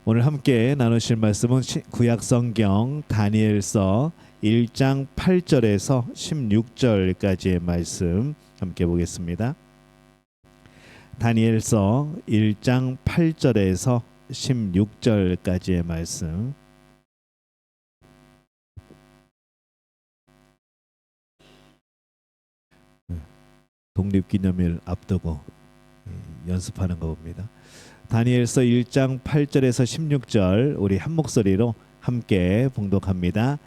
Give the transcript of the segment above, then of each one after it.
오늘 함께 나누실 말씀은 구약성경 다니엘서 1장 8절에서 16절까지의 말씀 함께 보겠습니다. 다니엘서 1장 8절에서 16절까지의 말씀. 독립기념일 앞두고 연습하는 거 봅니다. 다니엘서 1장 8절에서 16절 우리 한 목소리로 함께 봉독합니다.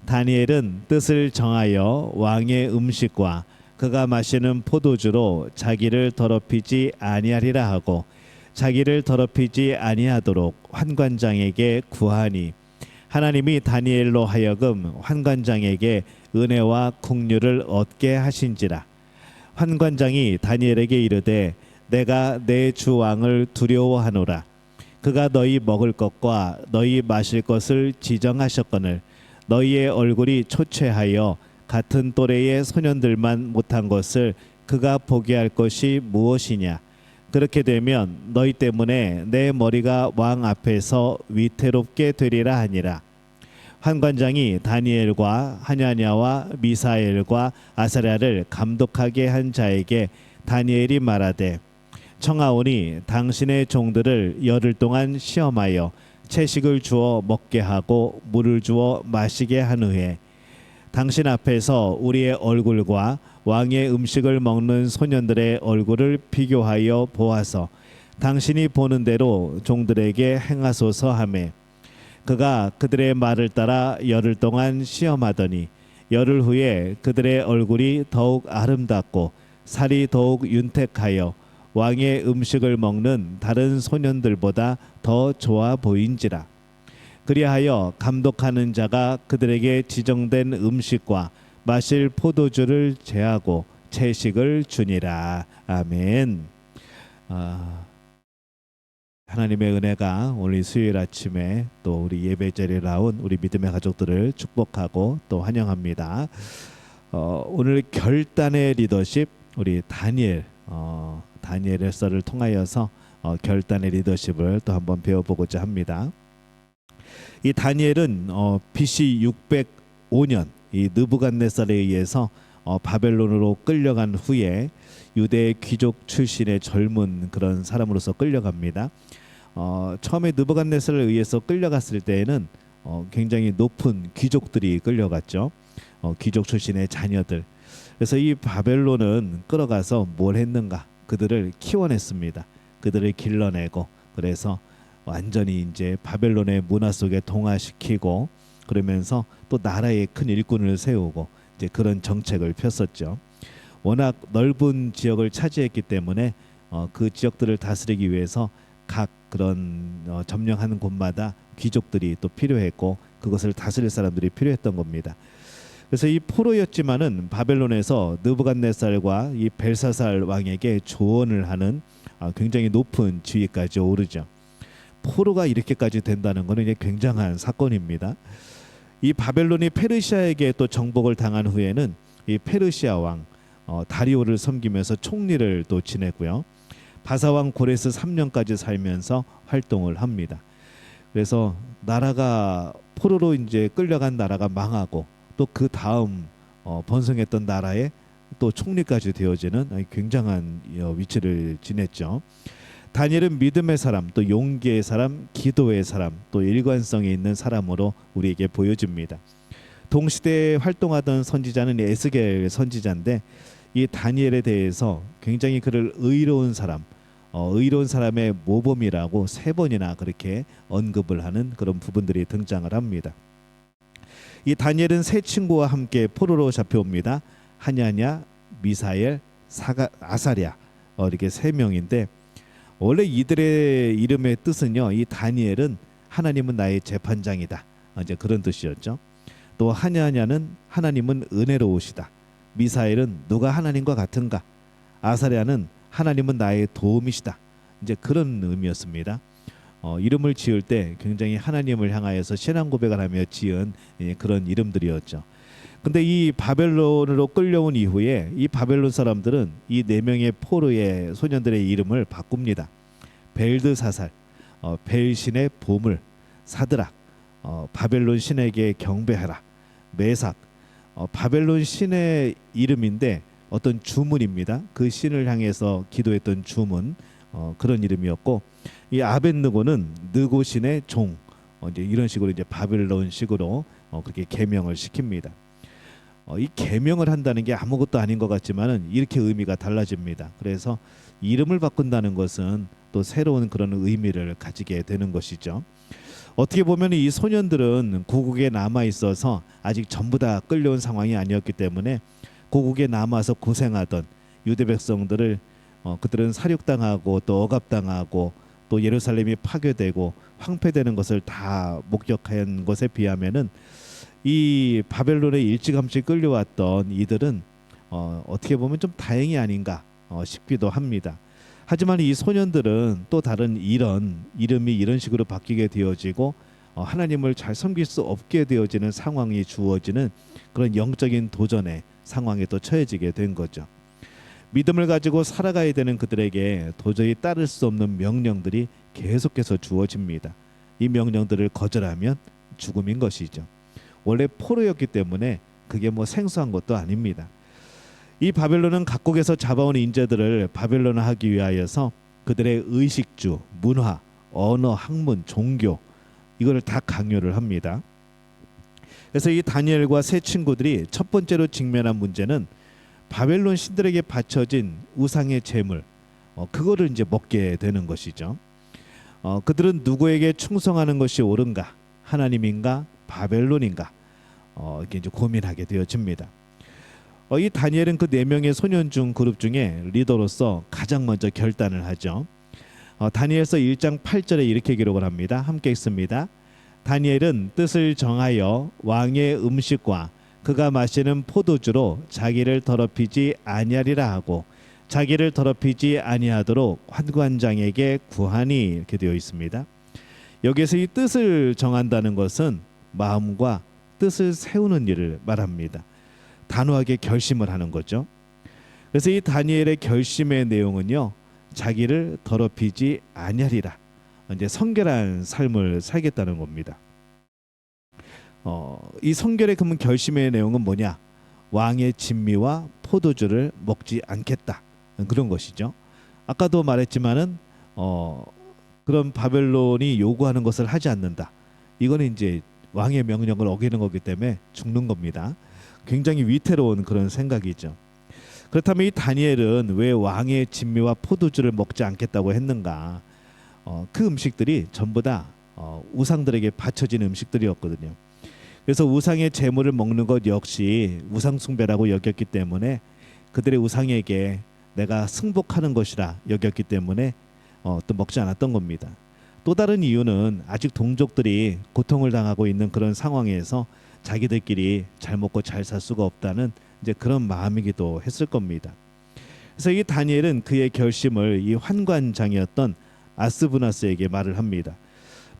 다니엘은 뜻을 정하여 왕의 음식과 그가 마시는 포도주로 자기를 더럽히지 아니하리라 하고 자기를 더럽히지 아니하도록 환관장에게 구하니 하나님이 다니엘로 하여금 환관장에게 은혜와 긍휼을 얻게 하신지라. 환관장이 다니엘에게 이르되 내가 내 주 왕을 두려워하노라. 그가 너희 먹을 것과 너희 마실 것을 지정하셨거늘 너희의 얼굴이 초췌하여 같은 또래의 소년들만 못한 것을 그가 보게 할 것이 무엇이냐. 그렇게 되면 너희 때문에 내 머리가 왕 앞에서 위태롭게 되리라 하니라. 환관장이 다니엘과 하냐냐와 미사엘과 아사랴를 감독하게 한 자에게 다니엘이 말하되 청하오니 당신의 종들을 열흘 동안 시험하여 채식을 주어 먹게 하고 물을 주어 마시게 한 후에 당신 앞에서 우리의 얼굴과 왕의 음식을 먹는 소년들의 얼굴을 비교하여 보아서 당신이 보는 대로 종들에게 행하소서 하매 그가 그들의 말을 따라 열흘 동안 시험하더니 열흘 후에 그들의 얼굴이 더욱 아름답고 살이 더욱 윤택하여 왕의 음식을 먹는 다른 소년들보다 더 좋아 보인지라. 그리하여 감독하는 자가 그들에게 지정된 음식과 마실 포도주를 제하고 채식을 주니라. 아멘. 하나님의 은혜가 오늘 수요일 아침에 또 우리 예배 자리에 나온 우리 믿음의 가족들을 축복하고 또 환영합니다. 오늘 결단의 리더십 우리 다니엘의 썰을 통하여서 결단의 리더십을 또 한번 배워보고자 합니다. 이 다니엘은 BC 605년 이 느부갓네살에 의해서 바벨론으로 끌려간 후에 유대 귀족 출신의 젊은 그런 사람으로서 끌려갑니다. 처음에 느부갓네살에 의해서 끌려갔을 때에는 굉장히 높은 귀족들이 끌려갔죠. 귀족 출신의 자녀들. 그래서 이 바벨론은 끌어가서 뭘 했는가? 그들을 키워냈습니다. 그들을 길러내고 그래서 완전히 이제 바벨론의 문화 속에 동화시키고 그러면서 또 나라의 큰 일꾼을 세우고 이제 그런 정책을 폈었죠. 워낙 넓은 지역을 차지했기 때문에 그 지역들을 다스리기 위해서 각 그런 점령하는 곳마다 귀족들이 또 필요했고 그것을 다스릴 사람들이 필요했던 겁니다. 그래서 이 포로였지만은 바벨론에서 느부갓네살과 이 벨사살 왕에게 조언을 하는 굉장히 높은 지위까지 오르죠. 포로가 이렇게까지 된다는 것은 이제 굉장한 사건입니다. 이 바벨론이 페르시아에게 또 정복을 당한 후에는 이 페르시아 왕 다리오를 섬기면서 총리를 또 지내고요. 바사왕 고레스 3년까지 살면서 활동을 합니다. 그래서 나라가 포로로 이제 끌려간 나라가 망하고 또 그 다음 번성했던 나라에 또 총리까지 되어지는 굉장한 위치를 지냈죠. 다니엘은 믿음의 사람, 또 용기의 사람, 기도의 사람, 또 일관성이 있는 사람으로 우리에게 보여집니다. 동시대에 활동하던 선지자는 에스겔 선지자인데 이 다니엘에 대해서 굉장히 그를 의로운 사람, 의로운 사람의 모범이라고 3번이나 그렇게 언급을 하는 그런 부분들이 등장을 합니다. 이 다니엘은 세 친구와 함께 포로로 잡혀옵니다. 하냐냐, 미사엘, 아사랴 이렇게 3명인데 원래 이들의 이름의 뜻은요. 이 다니엘은 하나님은 나의 재판장이다. 이제 그런 뜻이었죠. 또 하냐냐는 하나님은 은혜로우시다. 미사엘은 누가 하나님과 같은가. 아사랴는 하나님은 나의 도움이시다. 이제 그런 의미였습니다. 이름을 지을 때 굉장히 하나님을 향하여서 신앙 고백을 하며 지은 그런 이름들이었죠. 근데 이 바벨론으로 끌려온 이후에 이 바벨론 사람들은 이 4명의 포로의 소년들의 이름을 바꿉니다. 벨드사살, 벨 신의 보물, 사드락, 바벨론 신에게 경배하라, 메삭, 바벨론 신의 이름인데 어떤 주문입니다. 그 신을 향해서 기도했던 주문, 그런 이름이었고, 이 아벳느고는 느고 신의 종, 이제 이런 식으로 이제 바벨론식으로 그렇게 계명을 시킵니다. 이 계명을 한다는 게 아무것도 아닌 것 같지만은 이렇게 의미가 달라집니다. 그래서 이름을 바꾼다는 것은 또 새로운 그런 의미를 가지게 되는 것이죠. 어떻게 보면 이 소년들은 고국에 남아 있어서 아직 전부 다 끌려온 상황이 아니었기 때문에 고국에 남아서 고생하던 유대 백성들을 그들은 살육당하고 또 억압당하고 또 예루살렘이 파괴되고 황폐되는 것을 다 목격한 것에 비하면은 이 바벨론에 일찌감치 끌려왔던 이들은 어떻게 보면 좀 다행이 아닌가 싶기도 합니다. 하지만 이 소년들은 또 다른 이름이 이런 식으로 바뀌게 되어지고 하나님을 잘 섬길 수 없게 되어지는 상황이 주어지는 그런 영적인 도전의 상황에 또 처해지게 된 거죠. 믿음을 가지고 살아가야 되는 그들에게 도저히 따를 수 없는 명령들이 계속해서 주어집니다. 이 명령들을 거절하면 죽음인 것이죠. 원래 포로였기 때문에 그게 뭐 생소한 것도 아닙니다. 이 바벨론은 각국에서 잡아온 인재들을 바벨론화하기 위하여서 그들의 의식주, 문화, 언어, 학문, 종교 이거를 다 강요를 합니다. 그래서 이 다니엘과 세 친구들이 첫 번째로 직면한 문제는 바벨론 신들에게 바쳐진 우상의 제물, 그거를 이제 먹게 되는 것이죠. 그들은 누구에게 충성하는 것이 옳은가, 하나님인가, 바벨론인가, 이렇게 이제 고민하게 되어집니다. 이 다니엘은 그 네 명의 소년 중 그룹 중에 리더로서 가장 먼저 결단을 하죠. 다니엘서 1장 8절에 이렇게 기록을 합니다. 함께 읽습니다. 다니엘은 뜻을 정하여 왕의 음식과 그가 마시는 포도주로 자기를 더럽히지 아니하리라 하고 자기를 더럽히지 아니하도록 환관장에게 구하니, 이렇게 되어 있습니다. 여기에서 이 뜻을 정한다는 것은 마음과 뜻을 세우는 일을 말합니다. 단호하게 결심을 하는 거죠. 그래서 이 다니엘의 결심의 내용은요, 자기를 더럽히지 아니하리라, 이제 성결한 삶을 살겠다는 겁니다. 이 성결의 그러면 결심의 내용은 뭐냐? 왕의 진미와 포도주를 먹지 않겠다, 그런 것이죠. 아까도 말했지만은 그런 바벨론이 요구하는 것을 하지 않는다. 이거는 이제 왕의 명령을 어기는 거기 때문에 죽는 겁니다. 굉장히 위태로운 그런 생각이죠. 그렇다면 이 다니엘은 왜 왕의 진미와 포도주를 먹지 않겠다고 했는가? 그 음식들이 전부 다 우상들에게 바쳐진 음식들이었거든요. 그래서 우상의 제물을 먹는 것 역시 우상 숭배라고 여겼기 때문에 그들의 우상에게 내가 승복하는 것이라 여겼기 때문에 또 먹지 않았던 겁니다. 또 다른 이유는 아직 동족들이 고통을 당하고 있는 그런 상황에서 자기들끼리 잘 먹고 잘 살 수가 없다는 이제 그런 마음이기도 했을 겁니다. 그래서 이 다니엘은 그의 결심을 이 환관장이었던 아스부나스에게 말을 합니다.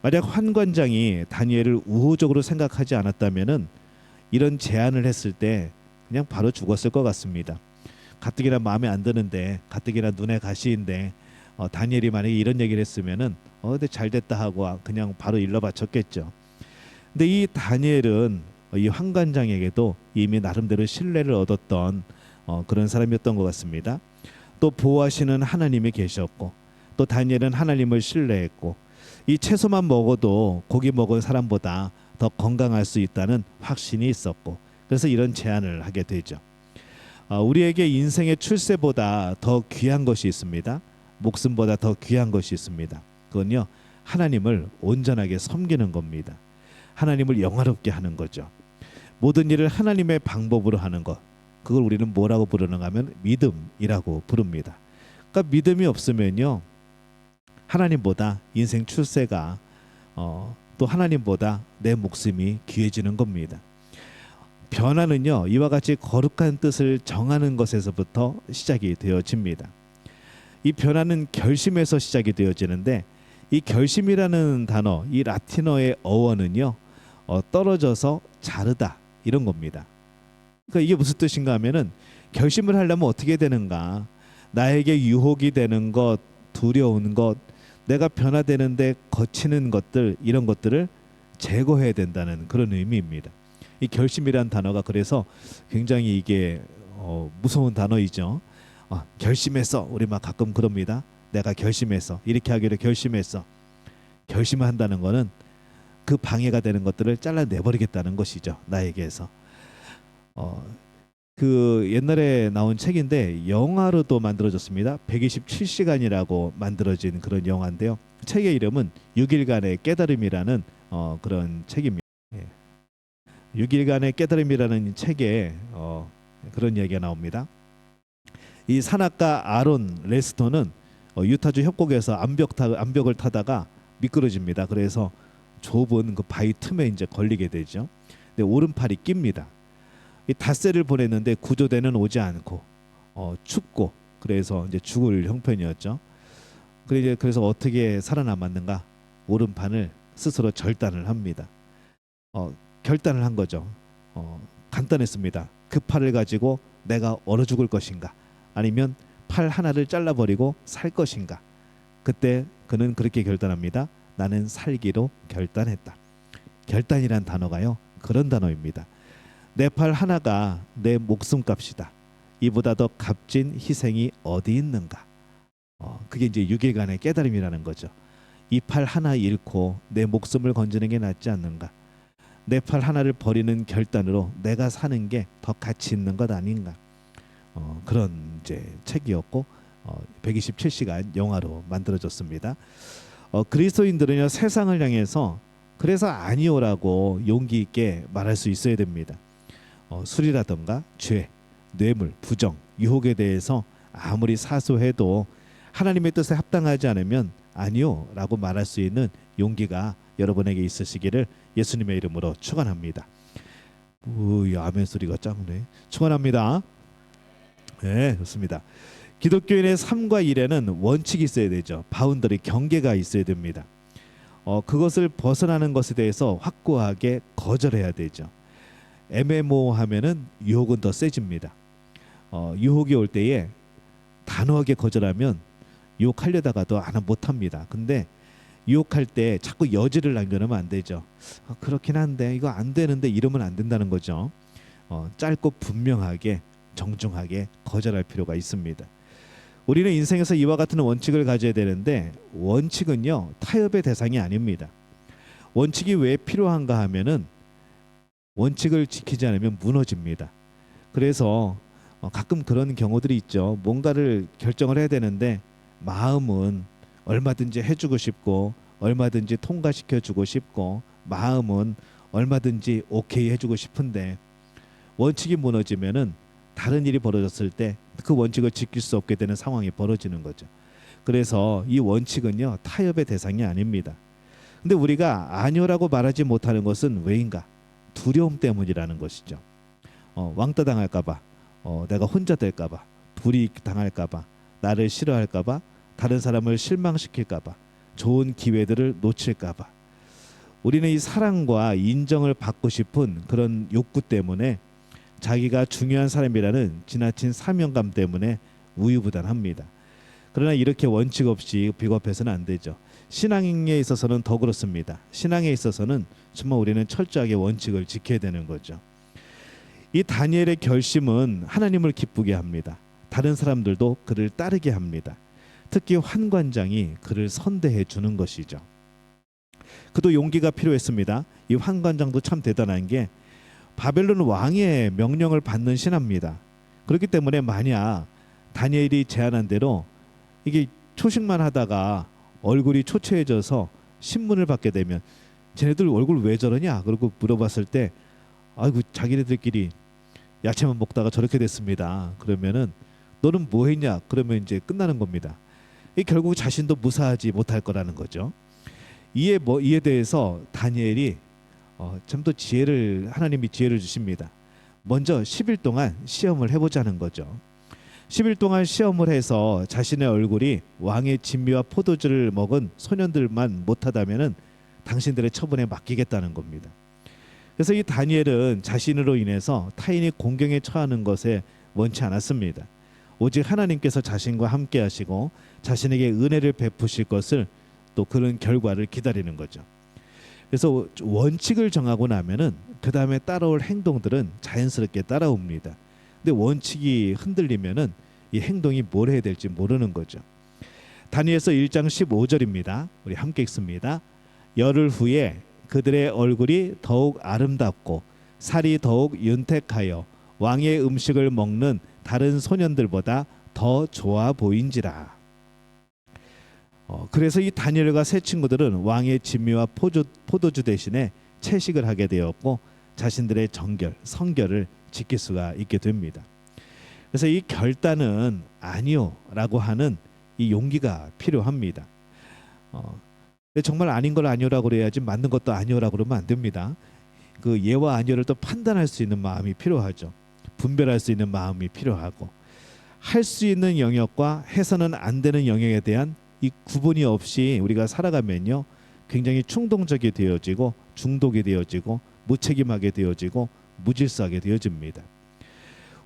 만약 환관장이 다니엘을 우호적으로 생각하지 않았다면은 이런 제안을 했을 때 그냥 바로 죽었을 것 같습니다. 가뜩이나 마음에 안 드는데, 가뜩이나 눈에 가시인데 다니엘이 만약에 이런 얘기를 했으면은 근데 잘 됐다 하고 그냥 바로 일러 바쳤겠죠. 근데 이 다니엘은 이 환관장에게도 이미 나름대로 신뢰를 얻었던 그런 사람이었던 것 같습니다. 또 보호하시는 하나님이 계셨고, 또 다니엘은 하나님을 신뢰했고, 이 채소만 먹어도 고기 먹은 사람보다 더 건강할 수 있다는 확신이 있었고, 그래서 이런 제안을 하게 되죠. 우리에게 인생의 출세보다 더 귀한 것이 있습니다. 목숨보다 더 귀한 것이 있습니다. 그건요, 하나님을 온전하게 섬기는 겁니다. 하나님을 영화롭게 하는 거죠. 모든 일을 하나님의 방법으로 하는 것, 그걸 우리는 뭐라고 부르는가 하면 믿음이라고 부릅니다. 그러니까 믿음이 없으면요, 하나님보다 인생 출세가 또 하나님보다 내 목숨이 귀해지는 겁니다. 변화는요, 이와 같이 거룩한 뜻을 정하는 것에서부터 시작이 되어집니다. 이 변화는 결심에서 시작이 되어지는데, 이 결심이라는 단어, 이 라틴어의 어원은요, 떨어져서 자르다, 이런 겁니다. 그러니까 이게 무슨 뜻인가 하면은, 결심을 하려면 어떻게 되는가? 나에게 유혹이 되는 것, 두려운 것, 내가 변화되는데 거치는 것들, 이런 것들을 제거해야 된다는 그런 의미입니다. 이 결심이란 단어가 그래서 굉장히 이게 무서운 단어이죠. 결심했어. 우리 막 가끔 그럽니다. 내가 결심했어. 이렇게 하기로 결심했어. 결심을 한다는 거는 그 방해가 되는 것들을 잘라내버리겠다는 것이죠. 나에게서. 그 옛날에 나온 책인데 영화로도 만들어졌습니다. 127시간이라고 만들어진 그런 영화인데요. 책의 이름은 6일간의 깨달음이라는 그런 책입니다. 6일간의 깨달음이라는 책에 그런 이야기가 나옵니다. 이 산악가 아론 레스토는 유타주 협곡에서 암벽을 타다가 미끄러집니다. 그래서 좁은 그 바위 틈에 이제 걸리게 되죠. 근데 오른팔이 낍니다. 이 닷새를 보냈는데 구조대는 오지 않고 춥고 그래서 이제 죽을 형편이었죠. 그래서 어떻게 살아남았는가? 오른팔을 스스로 절단을 합니다. 결단을 한 거죠. 간단했습니다. 그 팔을 가지고 내가 얼어 죽을 것인가? 아니면 팔 하나를 잘라버리고 살 것인가? 그때 그는 그렇게 결단합니다. 나는 살기로 결단했다. 결단이란 단어가요. 그런 단어입니다. 내 팔 하나가 내 목숨값이다. 이보다 더 값진 희생이 어디 있는가? 그게 이제 6일간의 깨달음이라는 거죠. 이 팔 하나 잃고 내 목숨을 건지는 게 낫지 않는가? 내 팔 하나를 버리는 결단으로 내가 사는 게 더 가치 있는 것 아닌가? 그런 이제 책이었고 127시간 영화로 만들어졌습니다. 그리스도인들은요 세상을 향해서 그래서 아니오라고 용기 있게 말할 수 있어야 됩니다. 술이라든가 죄, 뇌물, 부정, 유혹에 대해서 아무리 사소해도 하나님의 뜻에 합당하지 않으면 아니오라고 말할 수 있는 용기가 여러분에게 있으시기를 예수님의 이름으로 축원합니다. 아멘 소리가 작네. 축원합니다. 네, 좋습니다. 기독교인의 삶과 일에는 원칙이 있어야 되죠. 바운더리, 경계가 있어야 됩니다. 그것을 벗어나는 것에 대해서 확고하게 거절해야 되죠. 애매모호하면은 유혹은 더 세집니다. 유혹이 올 때에 단호하게 거절하면 유혹하려다가도 못합니다. 근데 유혹할 때 자꾸 여지를 남겨놓으면 안 되죠. 그렇긴 한데 이거 안 되는데 이러면 안 된다는 거죠. 짧고 분명하게 정중하게 거절할 필요가 있습니다. 우리는 인생에서 이와 같은 원칙을 가져야 되는데 원칙은요 타협의 대상이 아닙니다. 원칙이 왜 필요한가 하면은 원칙을 지키지 않으면 무너집니다. 그래서 가끔 그런 경우들이 있죠. 뭔가를 결정을 해야 되는데 마음은 얼마든지 해주고 싶고 얼마든지 통과시켜주고 싶고 마음은 얼마든지 오케이 해주고 싶은데 원칙이 무너지면은 다른 일이 벌어졌을 때 그 원칙을 지킬 수 없게 되는 상황이 벌어지는 거죠. 그래서 이 원칙은요 타협의 대상이 아닙니다. 근데 우리가 아니오라고 말하지 못하는 것은 왜인가? 두려움 때문이라는 것이죠. 왕따 당할까봐, 내가 혼자 될까봐, 불이익 당할까봐, 나를 싫어할까봐, 다른 사람을 실망시킬까봐, 좋은 기회들을 놓칠까봐. 우리는 이 사랑과 인정을 받고 싶은 그런 욕구 때문에 자기가 중요한 사람이라는 지나친 사명감 때문에 우유부단합니다. 그러나 이렇게 원칙 없이 비겁해서는 안 되죠. 신앙에 있어서는 더 그렇습니다. 신앙에 있어서는 정말 우리는 철저하게 원칙을 지켜야 되는 거죠. 이 다니엘의 결심은 하나님을 기쁘게 합니다. 다른 사람들도 그를 따르게 합니다. 특히 환관장이 그를 선대해 주는 것이죠. 그도 용기가 필요했습니다. 이 환관장도 참 대단한 게 바벨론 왕의 명령을 받는 신하입니다. 그렇기 때문에 만약 다니엘이 제안한 대로 이게 초식만 하다가 얼굴이 초췌해져서 신문을 받게 되면 쟤네들 얼굴 왜 저러냐? 그러고 물어봤을 때 아이고 자기네들끼리 야채만 먹다가 저렇게 됐습니다. 그러면은 너는 뭐 했냐? 그러면 이제 끝나는 겁니다. 이 결국 자신도 무사하지 못할 거라는 거죠. 이에 대해서 다니엘이 참 또 하나님이 지혜를 주십니다. 먼저 10일 동안 시험을 해보자는 거죠. 10일 동안 시험을 해서 자신의 얼굴이 왕의 진미와 포도주를 먹은 소년들만 못하다면은 당신들의 처분에 맡기겠다는 겁니다. 그래서 이 다니엘은 자신으로 인해서 타인이 공경에 처하는 것에 원치 않았습니다. 오직 하나님께서 자신과 함께 하시고 자신에게 은혜를 베푸실 것을 또 그런 결과를 기다리는 거죠. 그래서 원칙을 정하고 나면은 그 다음에 따라올 행동들은 자연스럽게 따라옵니다. 근데 원칙이 흔들리면은 이 행동이 뭘 해야 될지 모르는 거죠. 다니엘서 1장 15절입니다. 우리 함께 읽습니다. 열흘 후에 그들의 얼굴이 더욱 아름답고 살이 더욱 윤택하여 왕의 음식을 먹는 다른 소년들보다 더 좋아 보인지라. 그래서 이 다니엘과 세 친구들은 왕의 진미와 포도주 대신에 채식을 하게 되었고 자신들의 성결을 지킬 수가 있게 됩니다. 그래서 이 결단은 아니요라고 하는 이 용기가 필요합니다. 근데 정말 아닌 걸 아니요라고 그래야지 맞는 것도 아니요라고 그러면 안 됩니다. 그 예와 아니요를 또 판단할 수 있는 마음이 필요하죠. 분별할 수 있는 마음이 필요하고 할 수 있는 영역과 해서는 안 되는 영역에 대한 이 구분이 없이 우리가 살아가면요 굉장히 충동적이 되어지고 중독이 되어지고 무책임하게 되어지고 무질서하게 되어집니다.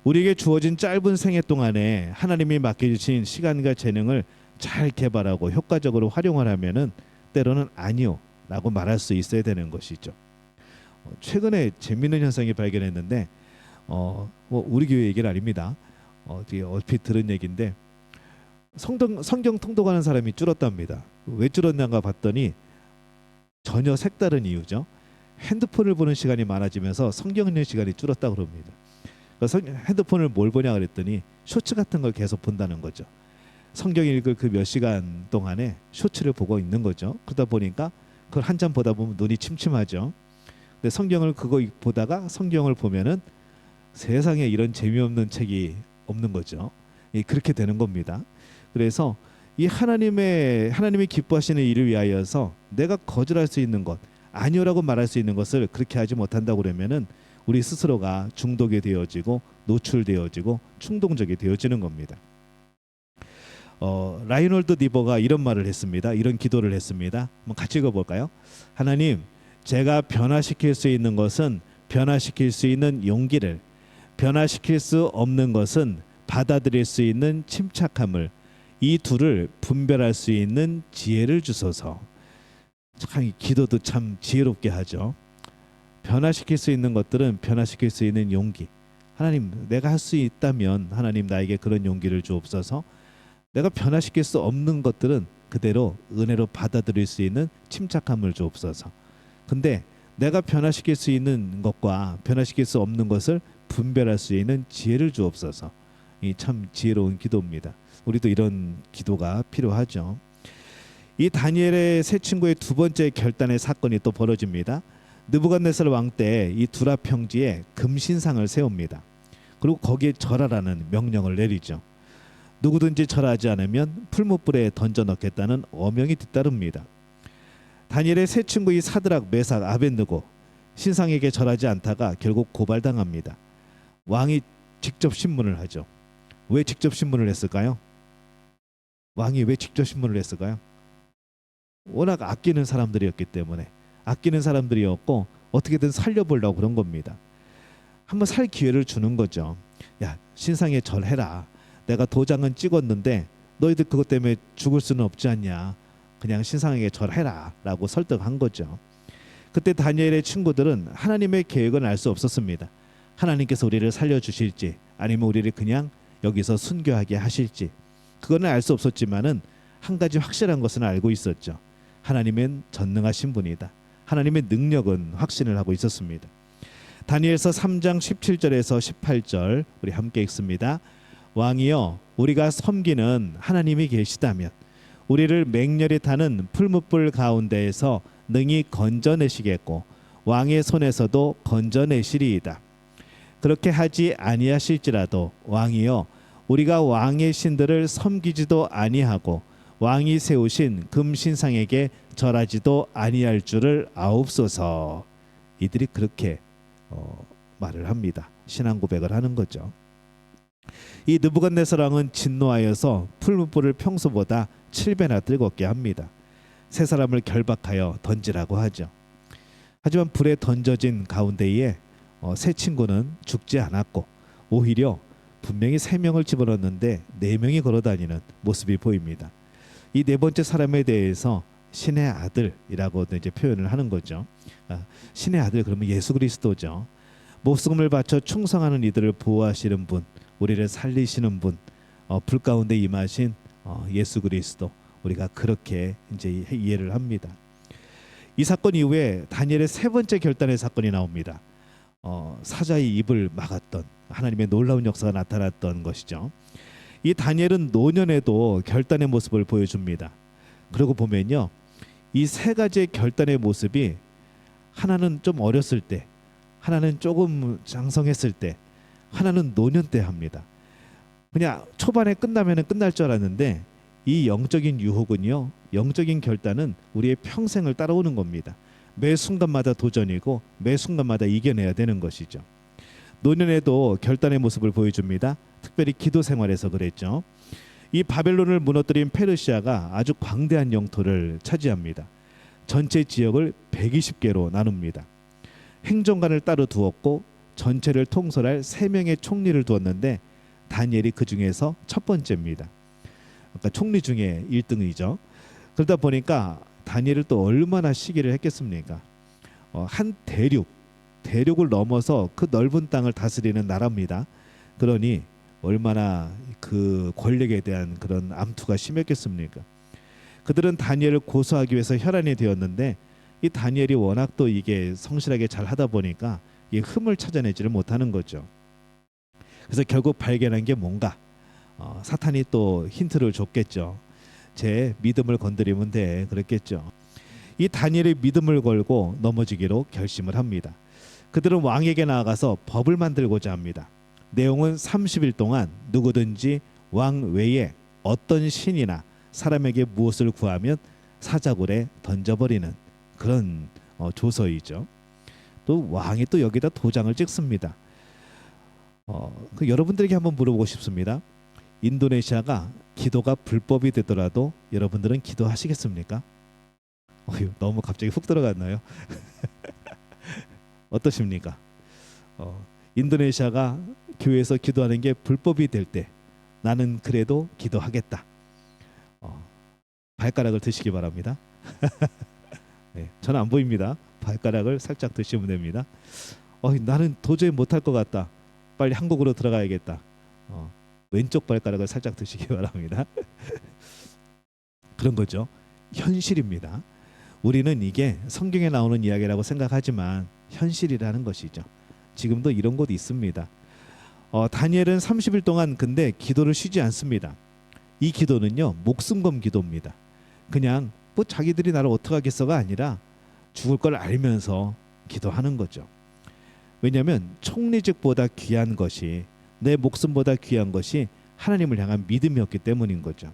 우리에게 주어진 짧은 생애 동안에 하나님이 맡겨주신 시간과 재능을 잘 개발하고 효과적으로 활용을 하면은 때로는 아니요라고 말할 수 있어야 되는 것이죠. 최근에 재미있는 현상이 발견했는데 뭐 우리 교회 얘기는 아닙니다. 되게 얼핏 들은 얘기인데 성경 통독하는 사람이 줄었답니다. 왜 줄었는가 봤더니 전혀 색다른 이유죠. 핸드폰을 보는 시간이 많아지면서 성경 읽는 시간이 줄었다고 그럽니다. 핸드폰을 뭘 보냐 그랬더니 쇼츠 같은 걸 계속 본다는 거죠. 성경 읽을 그 몇 시간 동안에 쇼츠를 보고 있는 거죠. 그러다 보니까 그걸 한참 보다 보면 눈이 침침하죠. 근데 성경을 그거 보다가 성경을 보면은 세상에 이런 재미없는 책이 없는 거죠. 그렇게 되는 겁니다. 그래서 이 하나님이 기뻐하시는 일을 위하여서 내가 거절할 수 있는 것, 아니요라고 말할 수 있는 것을 그렇게 하지 못한다고 그러면은 우리 스스로가 중독이 되어지고 노출되어지고 충동적이 되어지는 겁니다. 라이놀드 니버가 이런 말을 했습니다. 이런 기도를 했습니다. 한번 같이 읽어볼까요? 하나님, 제가 변화시킬 수 있는 것은 변화시킬 수 있는 용기를, 변화시킬 수 없는 것은 받아들일 수 있는 침착함을, 이 둘을 분별할 수 있는 지혜를 주소서. 참 기도도 참 지혜롭게 하죠. 변화시킬 수 있는 것들은 변화시킬 수 있는 용기. 하나님, 내가 할 수 있다면 하나님 나에게 그런 용기를 주옵소서. 내가 변화시킬 수 없는 것들은 그대로 은혜로 받아들일 수 있는 침착함을 주옵소서. 근데 내가 변화시킬 수 있는 것과 변화시킬 수 없는 것을 분별할 수 있는 지혜를 주옵소서. 이 참 지혜로운 기도입니다. 우리도 이런 기도가 필요하죠. 이 다니엘의 세 친구의 두 번째 결단의 사건이 또 벌어집니다. 느부갓네살 왕 때 이 두라 평지에 금신상을 세웁니다. 그리고 거기에 절하라는 명령을 내리죠. 누구든지 절하지 않으면 풀무불에 던져 넣겠다는 어명이 뒤따릅니다. 다니엘의 세 친구 이 사드락, 메삭, 아벳느고 신상에게 절하지 않다가 결국 고발당합니다. 왕이 직접 신문을 하죠. 왜 직접 신문을 했을까요? 왕이 왜 직접 신문을 했을까요? 워낙 아끼는 사람들이었기 때문에, 아끼는 사람들이었고 어떻게든 살려보려고 그런 겁니다. 한번 살 기회를 주는 거죠. 야, 신상에 절해라. 내가 도장은 찍었는데 너희들 그것 때문에 죽을 수는 없지 않냐. 그냥 신상에게 절해라 라고 설득한 거죠. 그때 다니엘의 친구들은 하나님의 계획은 알 수 없었습니다. 하나님께서 우리를 살려주실지 아니면 우리를 그냥 여기서 순교하게 하실지 그거는 알 수 없었지만은 한 가지 확실한 것은 알고 있었죠. 하나님은 전능하신 분이다. 하나님의 능력은 확신을 하고 있었습니다. 다니엘서 3장 17절에서 18절 우리 함께 읽습니다. 왕이여, 우리가 섬기는 하나님이 계시다면 우리를 맹렬히 타는 풀무불 가운데에서 능히 건져내시겠고 왕의 손에서도 건져내시리이다. 그렇게 하지 아니하실지라도 왕이여, 우리가 왕의 신들을 섬기지도 아니하고 왕이 세우신 금신상에게 절하지도 아니할 줄을 아옵소서. 이들이 그렇게 말을 합니다. 신앙 고백을 하는 거죠. 이 느부갓네살 왕은 진노하여서 풀무불을 평소보다 7배나 뜨겁게 합니다. 세 사람을 결박하여 던지라고 하죠. 하지만 불에 던져진 가운데에 세 친구는 죽지 않았고 오히려 분명히 3명을 집어넣었는데 4명이 걸어다니는 모습이 보입니다. 이 네 번째 사람에 대해서 신의 아들이라고 이제 표현을 하는 거죠. 신의 아들 그러면 예수 그리스도죠. 목숨을 바쳐 충성하는 이들을 보호하시는 분, 우리를 살리시는 분, 불 가운데 임하신 예수 그리스도, 우리가 그렇게 이제 이해를 합니다. 이 사건 이후에 다니엘의 세 번째 결단의 사건이 나옵니다. 사자의 입을 막았던 하나님의 놀라운 역사가 나타났던 것이죠. 이 다니엘은 노년에도 결단의 모습을 보여줍니다. 그러고 보면요, 이 세 가지의 결단의 모습이 하나는 좀 어렸을 때, 하나는 조금 장성했을 때, 하나는 노년 때 합니다. 그냥 초반에 끝나면 끝날 줄 알았는데 이 영적인 유혹은요, 영적인 결단은 우리의 평생을 따라오는 겁니다. 매 순간마다 도전이고 매 순간마다 이겨내야 되는 것이죠. 노년에도 결단의 모습을 보여줍니다. 특별히 기도 생활에서 그랬죠. 이 바벨론을 무너뜨린 페르시아가 아주 광대한 영토를 차지합니다. 전체 지역을 120개로 나눕니다. 행정관을 따로 두었고 전체를 통솔할 3명의 총리를 두었는데 다니엘이 그 중에서 첫 번째입니다. 그러니까 총리 중에 1등이죠. 그러다 보니까 다니엘을 또 얼마나 시기를 했겠습니까? 한 대륙을 넘어서 그 넓은 땅을 다스리는 나라입니다. 그러니 얼마나 그 권력에 대한 그런 암투가 심했겠습니까? 그들은 다니엘을 고소하기 위해서 혈안이 되었는데 이 다니엘이 워낙 또 이게 성실하게 잘 하다 보니까 이 흠을 찾아내지를 못하는 거죠. 그래서 결국 발견한 게 뭔가 사탄이 또 힌트를 줬겠죠. 제 믿음을 건드리면 돼, 그랬겠죠. 이 다니엘의 믿음을 걸고 넘어지기로 결심을 합니다. 그들은 왕에게 나아가서 법을 만들고자 합니다. 내용은 30일 동안 누구든지 왕 외에 어떤 신이나 사람에게 무엇을 구하면 사자굴에 던져버리는 그런 조서이죠. 또 왕이 또 여기다 도장을 찍습니다. 여러분들에게 한번 물어보고 싶습니다. 인도네시아가 기도가 불법이 되더라도 여러분들은 기도하시겠습니까? 너무 갑자기 훅 들어갔나요? 어떠십니까? 인도네시아가 교회에서 기도하는 게 불법이 될 때 나는 그래도 기도하겠다. 발가락을 드시기 바랍니다. 네, 저는 안 보입니다. 발가락을 살짝 드시면 됩니다. 나는 도저히 못할 것 같다. 빨리 한국으로 들어가야겠다. 왼쪽 발가락을 살짝 드시기 바랍니다. 그런 거죠. 현실입니다. 우리는 이게 성경에 나오는 이야기라고 생각하지만 현실이라는 것이죠. 지금도 이런 곳 있습니다. 다니엘은 30일 동안 근데 기도를 쉬지 않습니다. 이 기도는요, 목숨건 기도입니다. 그냥 뭐 자기들이 나를 어떻게 하겠어가 아니라 죽을 걸 알면서 기도하는 거죠. 왜냐하면 총리직보다 귀한 것이, 내 목숨보다 귀한 것이 하나님을 향한 믿음이었기 때문인 거죠.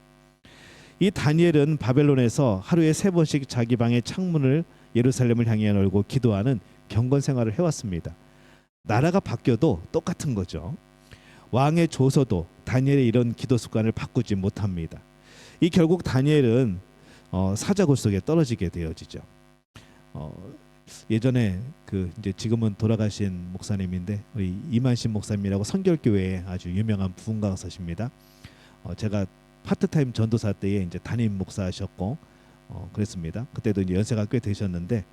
이 다니엘은 바벨론에서 하루에 3번씩 자기 방의 창문을 예루살렘을 향해 열고 기도하는 경건 생활을 해왔습니다. 나라가 바뀌어도 똑같은 거죠. 왕의 조서도 다니엘의 이런 기도 습관을 바꾸지 못합니다. 이 결국 다니엘은 사자굴 속에 떨어지게 되어지죠. 예전에 이제 지금은 돌아가신 목사님인데 우리 이만신 목사님이라고 선결교회에 아주 유명한 부흥 강사십니다. 제가 파트타임 전도사 때에 이제 담임 목사하셨고 그랬습니다. 그때도 이제 연세가 꽤 되셨는데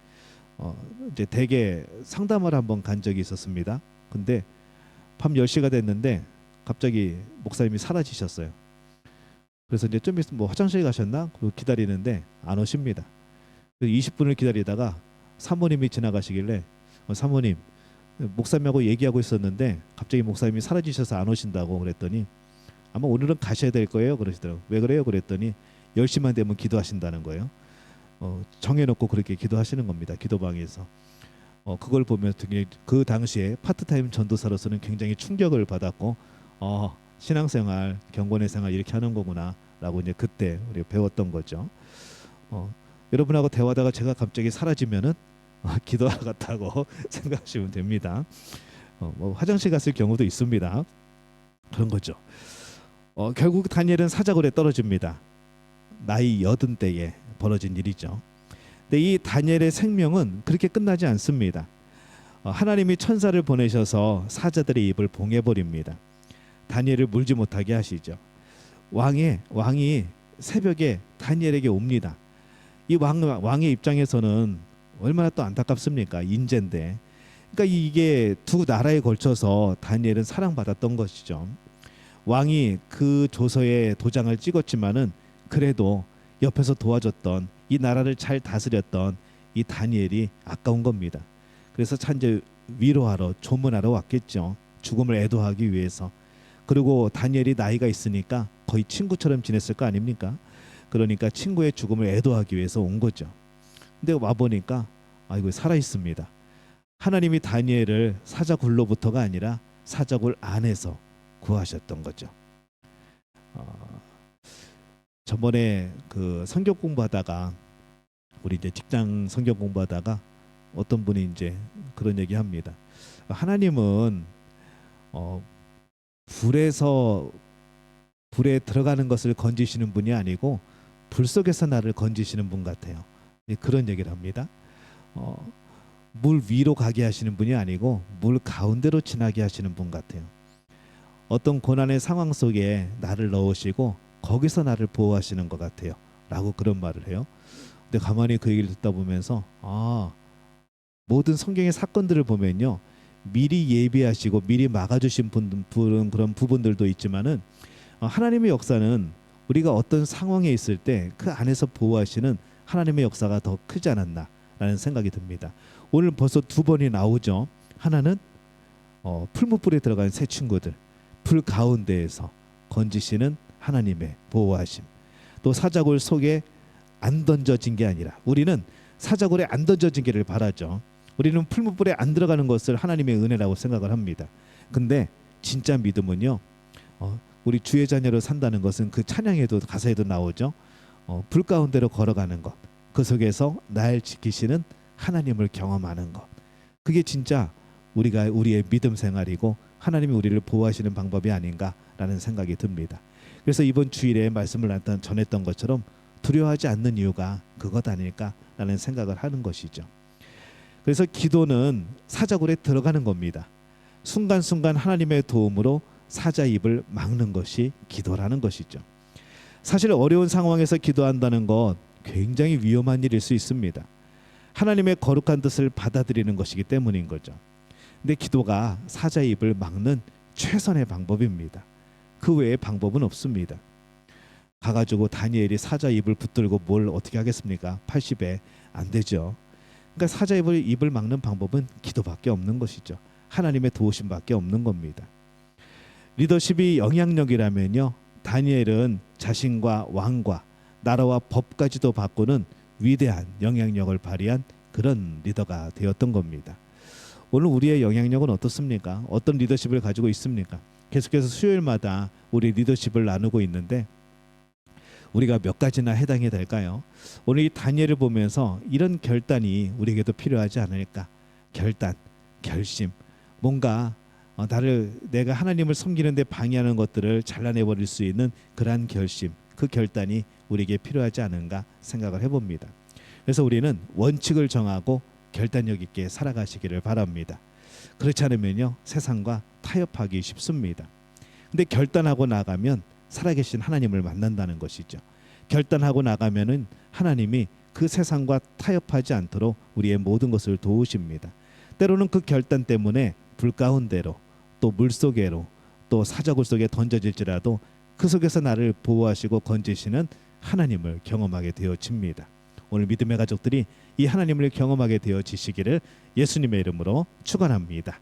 이제 대개 상담을 한번 간 적이 있었습니다. 근데 밤 10시가 됐는데 갑자기 목사님이 사라지셨어요. 그래서 이제 좀 있으면 뭐 화장실 가셨나? 그리고 기다리는데 안 오십니다. 20분을 기다리다가 사모님이 지나가시길래 사모님, 목사님하고 얘기하고 있었는데 갑자기 목사님이 사라지셔서 안 오신다고 그랬더니 아마 오늘은 가셔야 될 거예요 그러시더라고요. 왜 그래요? 그랬더니 10시만 되면 기도하신다는 거예요. 정해놓고 그렇게 기도하시는 겁니다. 기도방에서. 그걸 보면 되게 그 당시에 파트타임 전도사로서는 굉장히 충격을 받았고 신앙생활, 경건의 생활 이렇게 하는 거구나 라고 이제 그때 우리가 배웠던 거죠. 여러분하고 대화하다가 제가 갑자기 사라지면은 기도하러 갔다고 생각하시면 됩니다. 뭐 화장실 갔을 경우도 있습니다. 그런 거죠. 결국 다니엘은 사자굴에 떨어집니다. 나이 80대에 벌어진 일이죠. 근데 이 다니엘의 생명은 그렇게 끝나지 않습니다. 하나님이 천사를 보내셔서 사자들의 입을 봉해버립니다. 다니엘을 물지 못하게 하시죠. 왕이 새벽에 다니엘에게 옵니다. 이 왕의 입장에서는 얼마나 또 안타깝습니까? 인재인데. 그러니까 이게 두 나라에 걸쳐서 다니엘은 사랑받았던 것이죠. 왕이 그 조서에 도장을 찍었지만은 그래도 옆에서 도와줬던 이 나라를 잘 다스렸던 이 다니엘이 아까운 겁니다. 그래서 찬제 위로하러 조문하러 왔겠죠. 죽음을 애도하기 위해서. 그리고 다니엘이 나이가 있으니까 거의 친구처럼 지냈을 거 아닙니까? 그러니까 친구의 죽음을 애도하기 위해서 온 거죠. 근데 와 보니까 아이고 살아 있습니다. 하나님이 다니엘을 사자굴로부터가 아니라 사자굴 안에서 구하셨던 거죠. 저번에 그 성경 공부하다가 우리 이제 직장 성경 공부하다가 어떤 분이 이제 그런 얘기합니다. 하나님은 불에 들어가는 것을 건지시는 분이 아니고 불 속에서 나를 건지시는 분 같아요. 그런 얘기를 합니다. 물 위로 가게 하시는 분이 아니고 물 가운데로 지나게 하시는 분 같아요. 어떤 고난의 상황 속에 나를 넣으시고 거기서 나를 보호하시는 것 같아요. 라고 그런 말을 해요. 근데 가만히 그 얘기를 듣다 보면서 모든 성경의 사건들을 보면요. 미리 예비하시고 미리 막아주신 분은 그런 부분들도 있지만은 하나님의 역사는 우리가 어떤 상황에 있을 때 그 안에서 보호하시는 하나님의 역사가 더 크지 않았나라는 생각이 듭니다. 오늘 벌써 두 번이 나오죠. 하나는 풀무불에 들어간 새 친구들, 불 가운데에서 건지시는 하나님의 보호하심. 또 사자굴 속에 안 던져진 게 아니라 우리는 사자굴에 안 던져진 게를 바라죠. 우리는 풀무불에 안 들어가는 것을 하나님의 은혜라고 생각을 합니다. 근데 진짜 믿음은요. 우리 주의 자녀로 산다는 것은 그 찬양에도 가사에도 나오죠. 불 가운데로 걸어가는 것. 그 속에서 날 지키시는 하나님을 경험하는 것. 그게 진짜 우리의 믿음 생활이고 하나님이 우리를 보호하시는 방법이 아닌가라는 생각이 듭니다. 그래서 이번 주일에 말씀을 전했던 것처럼 두려워하지 않는 이유가 그것 아닐까라는 생각을 하는 것이죠. 그래서 기도는 사자굴에 들어가는 겁니다. 순간순간 하나님의 도움으로 사자 입을 막는 것이 기도라는 것이죠. 사실 어려운 상황에서 기도한다는 것 굉장히 위험한 일일 수 있습니다. 하나님의 거룩한 뜻을 받아들이는 것이기 때문인 거죠. 근데 기도가 사자 입을 막는 최선의 방법입니다. 그 외에 방법은 없습니다. 가가지고 다니엘이 사자 입을 붙들고 뭘 어떻게 하겠습니까? 80에 안 되죠. 그러니까 사자 입을 막는 방법은 기도밖에 없는 것이죠. 하나님의 도우심밖에 없는 겁니다. 리더십이 영향력이라면요. 다니엘은 자신과 왕과 나라와 법까지도 바꾸는 위대한 영향력을 발휘한 그런 리더가 되었던 겁니다. 오늘 우리의 영향력은 어떻습니까? 어떤 리더십을 가지고 있습니까? 계속해서 수요일마다 우리 리더십을 나누고 있는데 우리가 몇 가지나 해당이 될까요? 오늘 이 다니엘을 보면서 이런 결단이 우리에게도 필요하지 않을까? 결단, 결심, 뭔가 내가 하나님을 섬기는 데 방해하는 것들을 잘라내버릴 수 있는 그러한 결심, 그 결단이 우리에게 필요하지 않은가 생각을 해봅니다. 그래서 우리는 원칙을 정하고 결단력 있게 살아가시기를 바랍니다. 그렇지 않으면요 세상과 타협하기 쉽습니다. 근데 결단하고 나가면 살아계신 하나님을 만난다는 것이죠. 결단하고 나가면은 하나님이 그 세상과 타협하지 않도록 우리의 모든 것을 도우십니다. 때로는 그 결단 때문에 불 가운데로 또 물속에로 또 사자굴 속에 던져질지라도 그 속에서 나를 보호하시고 건지시는 하나님을 경험하게 되어집니다. 오늘 믿음의 가족들이 이 하나님을 경험하게 되어지시기를 예수님의 이름으로 축원합니다.